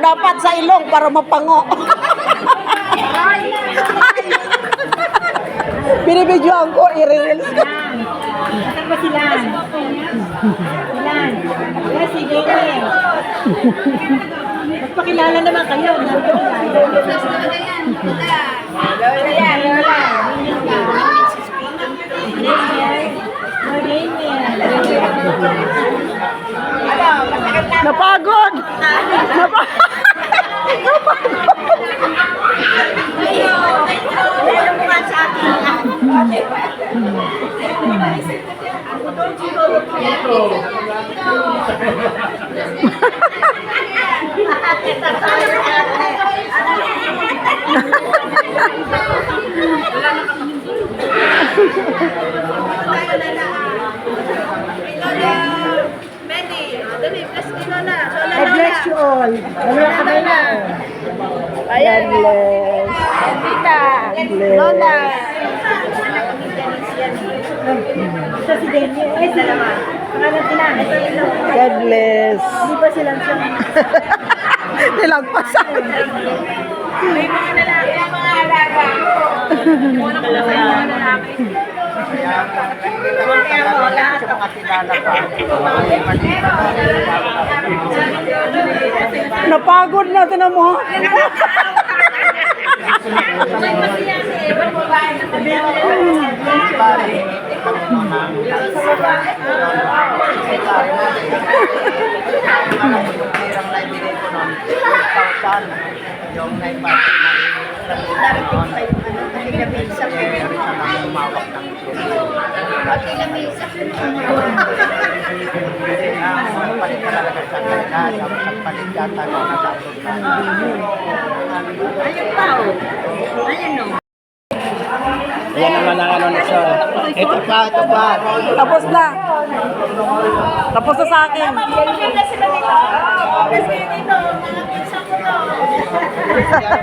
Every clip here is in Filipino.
dapat sa ilong para mapango. Binibidyoan ko, i-reels ko. Saan ba sila? Ilan? Yes, sige. Magpakilala naman kayo. Napagod! I bless you all. Wala ka na. God bless. Tita. Bless. Lola. Ito si Denny. Ay, sila naman. Pangalan sila. God bless. Hindi ba silang siya? Nilagpasan. May mga lalaki ang mga alaga. Muna ko lang sa mga lalaki. Kaya mo, lahat ang kakilala pa. Napagod na, tinan mo. May masiyan eh. Ba't mo ba? Yung naipasok na darating pa yung ano, kasi nabisa ko yung umawak ng kasi nabisa ko yung palit talaga sa kanila, tapos palit yata na nasasunod na. Ayun pa o. Ayun o. Yan naman ang ano na siya. Ito pa. Tapos na. Tapos na sa akin.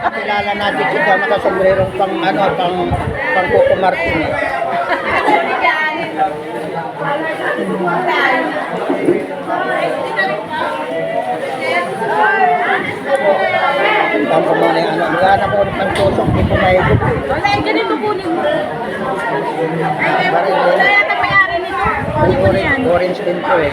Kakilala natin siya nakasombrerong pang ano, pang Coco Martin. Ang kumuna yung ano, maghanap ako ng tusok, hindi ko mahigit. Wala, ganito kunin mo. Ay, Baril, wala yata may-ari nito. Kunin mo yan. orange din to eh.